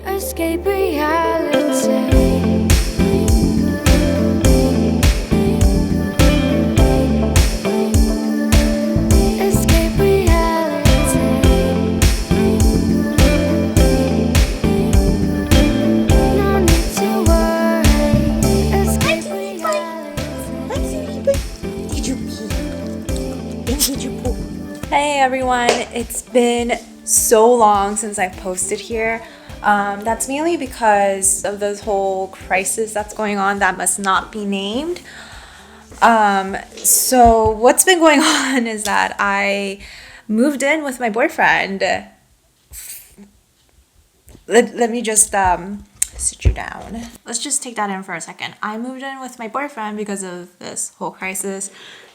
Escape reality. Escape reality. No need to worry. Escape reality. Did you pee? Did you poop? Hey everyone, it's been so long since I've posted here. That's mainly because of this whole crisis that's going on that must not be named. So what's been going on is that I moved in with my boyfriend. Let me just sit you down. Let's just take that in for a second. I moved in with my boyfriend because of this whole crisis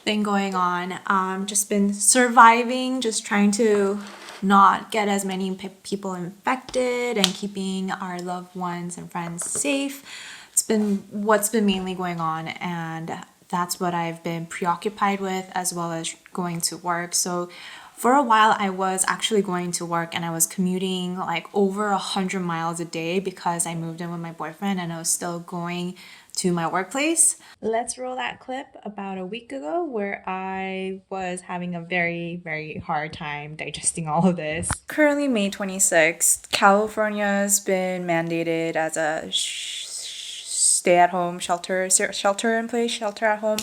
thing going on. Just been surviving, just trying to not get as many people infected and keeping our loved ones and friends safe. It's been what's been mainly going on, and that's what I've been preoccupied with, as well as going to work. So for a while I was actually going to work and I was commuting like over 100 miles a day because I moved in with my boyfriend and I was still going to my workplace. Let's roll that clip about a week ago where I was having a very, very hard time digesting all of this. Currently May 26th, California's been mandated as a stay-at-home shelter in place, shelter at home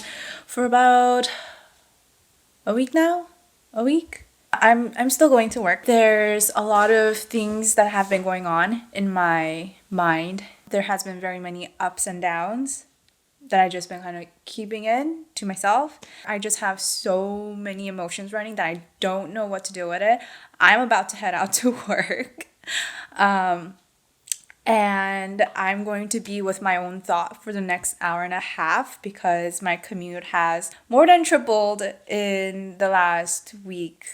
for about a week now. A week. I'm still going to work. There's a lot of things that have been going on in my mind. There has been very many ups and downs that I just been kind of keeping in to myself. I just have so many emotions running that I don't know what to do with it. I'm about to head out to work. And I'm going to be with my own thought for the next hour and a half because my commute has more than tripled in the last week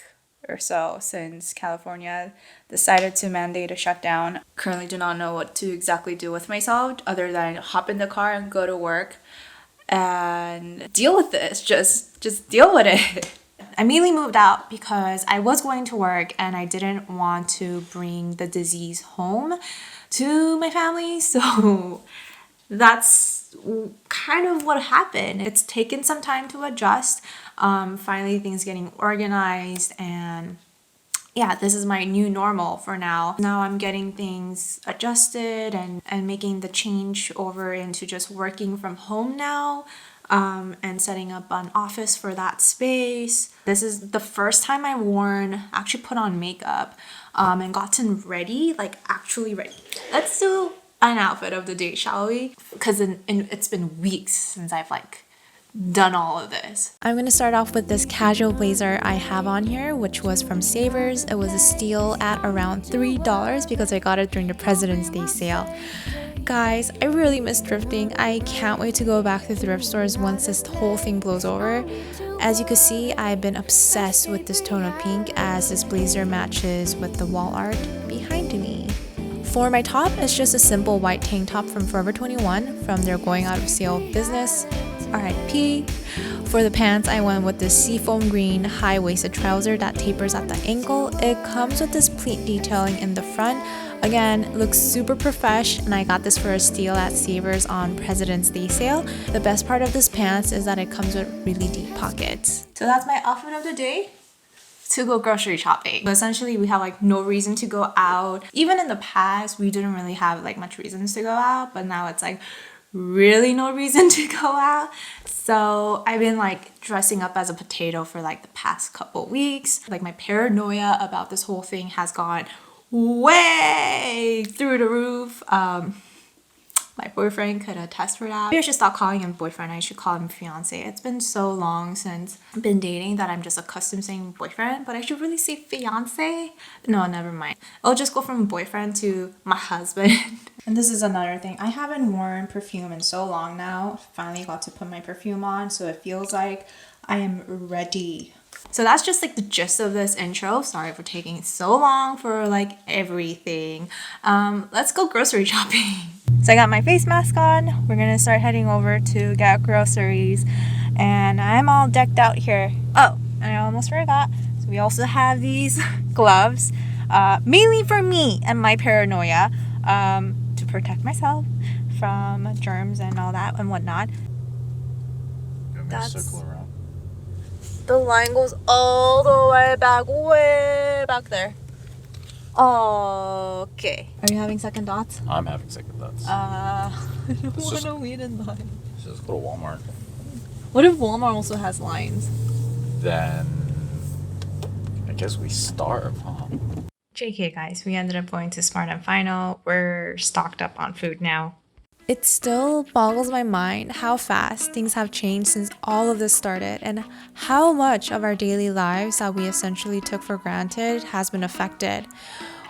or so since California decided to mandate a shutdown. Currently do not know what to exactly do with myself other than hop in the car and go to work and deal with this. Just deal with it. I mainly moved out because I was going to work and I didn't want to bring the disease home to my family. So that's kind of what happened. It's taken some time to adjust. Finally things getting organized, and yeah, this is my new normal for now. Now I'm getting things adjusted and making the change over into just working from home now. And setting up an office for that space. This is the first time I actually put on makeup and gotten ready, like actually ready. Let's do an outfit of the day, shall we? Because it's been weeks since I've done all of this. I'm gonna start off with this casual blazer I have on here, which was from Savers. It was a steal at around $3 because I got it during the President's Day sale. Guys, I really miss thrifting. I can't wait to go back to thrift stores once this whole thing blows over. As you can see, I've been obsessed with this tone of pink as this blazer matches with the wall art behind me. For my top, it's just a simple white tank top from Forever 21 from their going out of sale business. RIP. For the pants, I went with this seafoam green high-waisted trouser that tapers at the ankle. It comes with this pleat detailing in the front. Again, looks super profesh, and I got this for a steal at Savers on President's Day sale. The best part of this pants is that it comes with really deep pockets. So that's my outfit of the day. To go grocery shopping. But essentially, we have no reason to go out. Even in the past, we didn't really have much reasons to go out, but now it's really no reason to go out. So I've been dressing up as a potato for the past couple weeks. My paranoia about this whole thing has gone way through the roof. My boyfriend could attest for that. Maybe I should stop calling him boyfriend. I should call him fiance. It's been so long since I've been dating that I'm just accustomed saying boyfriend, but I should really say fiance. No, never mind. I'll just go from boyfriend to my husband. And this is another thing. I haven't worn perfume in so long now. Finally got to put my perfume on, so it feels like I am ready. So that's just the gist of this intro. Sorry for taking so long for everything. Let's go grocery shopping. So I got my face mask on. We're gonna start heading over to get groceries, and I'm all decked out here. Oh, and I almost forgot. So we also have these gloves, mainly for me and my paranoia. to protect myself from germs and all that and whatnot. That's circle around. the line goes all the way back there. Okay. Are you having second thoughts? I'm having second thoughts. I don't Let's want just- to wait in line. Let's just go to Walmart. What if Walmart also has lines? Then I guess we starve, huh? JK guys, we ended up going to Smart and Final. We're stocked up on food now. It still boggles my mind how fast things have changed since all of this started and how much of our daily lives that we essentially took for granted has been affected.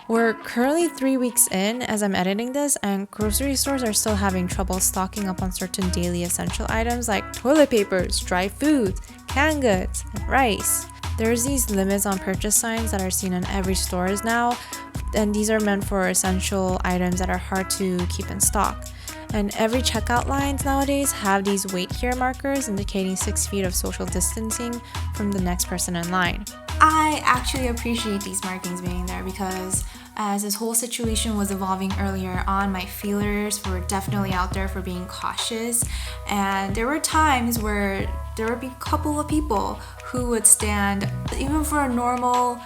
We're currently 3 weeks in as I'm editing this, and grocery stores are still having trouble stocking up on certain daily essential items like toilet papers, dry foods, canned goods, and rice. There's these limits on purchase signs that are seen in every stores now, and these are meant for essential items that are hard to keep in stock. And every checkout lines nowadays have these wait here markers indicating 6 feet of social distancing from the next person in line. I actually appreciate these markings being there because as this whole situation was evolving earlier on, my feelers were definitely out there for being cautious. And there were times where there would be a couple of people who would stand, even for a normal,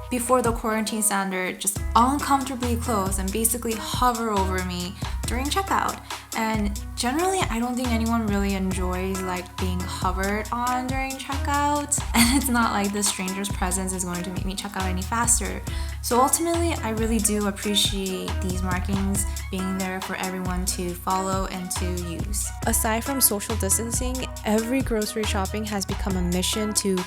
before the quarantine standard, just uncomfortably close and basically hover over me during checkout. And generally, I don't think anyone really enjoys like being hovered on during checkout. And it's not like the stranger's presence is going to make me check out any faster. So ultimately, I really do appreciate these markings being there for everyone to follow and to use. Aside from social distancing, every grocery shopping has become a mission to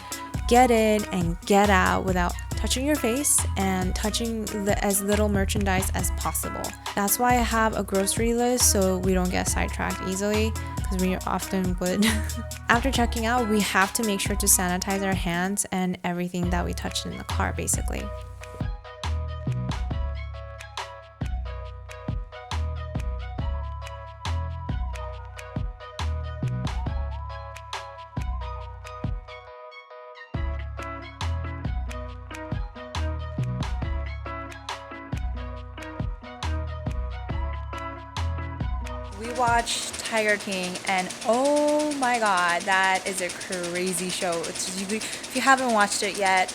get in and get out without touching your face and touching as little merchandise as possible. That's why I have a grocery list so we don't get sidetracked easily, because we often would. After checking out, we have to make sure to sanitize our hands and everything that we touch in the car, basically. We watched Tiger King, and oh my god, that is a crazy show. If you haven't watched it yet,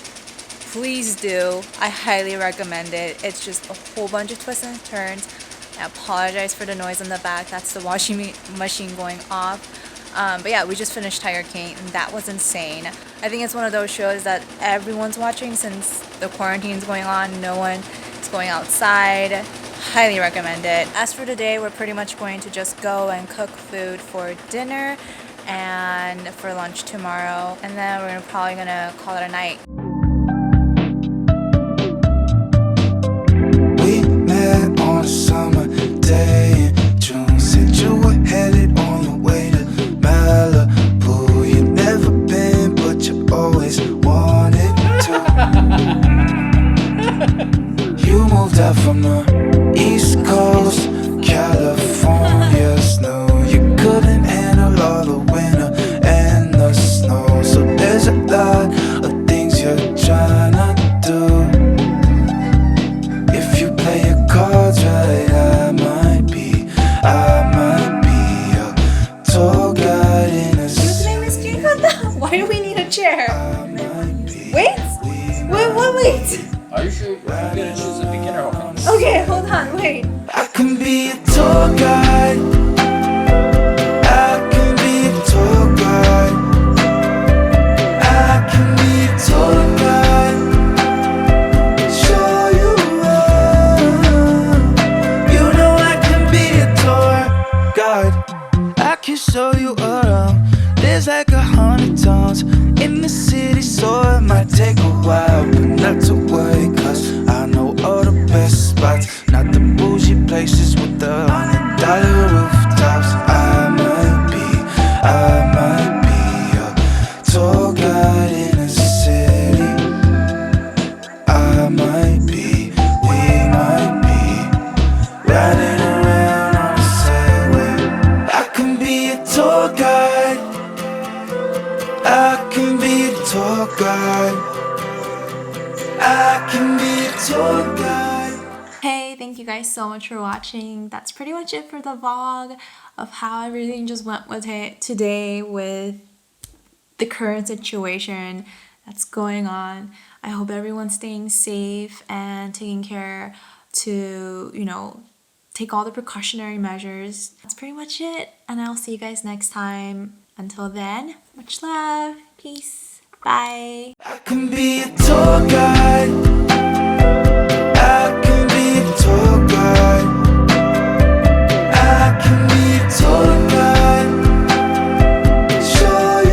please do. I highly recommend it. It's just a whole bunch of twists and turns. I apologize for the noise in the back. That's the washing machine going off. But yeah, we just finished Tiger King, and that was insane. I think it's one of those shows that everyone's watching since the quarantine's going on. No one is going outside. Highly recommend it. As for today, we're pretty much going to just go and cook food for dinner and for lunch tomorrow, and then we're probably gonna call it a night. We met on a summer day in June. Said you were headed on your way to Malibu. You've never been, but you always wanted to. You moved out from the East Coast, California snow. You couldn't handle all the winter and the snow. So there's a lot of things you're trying to do. If you play your cards right, I might be a tour guide in a His name is Jingkata. Why do we need a chair? Wait! Wait! Are you sure you're gonna choose a beginner one? Okay, hold on, wait. I can be a tour guide. I can be a tour guide. I can be a tour guide. Show you around. You know I can be a tour guide. I can show you around. There's like 100 towns in the city, so it might take a while, but not to worry, 'cause I know all the best spots, not the bougie places with the $100 rooftops. I might be a tour guide in a city. I might be, we might be riding around on a Segway. I can be a tour guide. I can be a tour guide. I can be a tour guide. Hey, thank you guys so much for watching. That's pretty much it for the vlog of how everything just went with it today with the current situation that's going on. I hope everyone's staying safe and taking care to, you know, take all the precautionary measures. That's pretty much it, and I'll see you guys next time. Until then, much love, peace, bye. I can be a tour guide.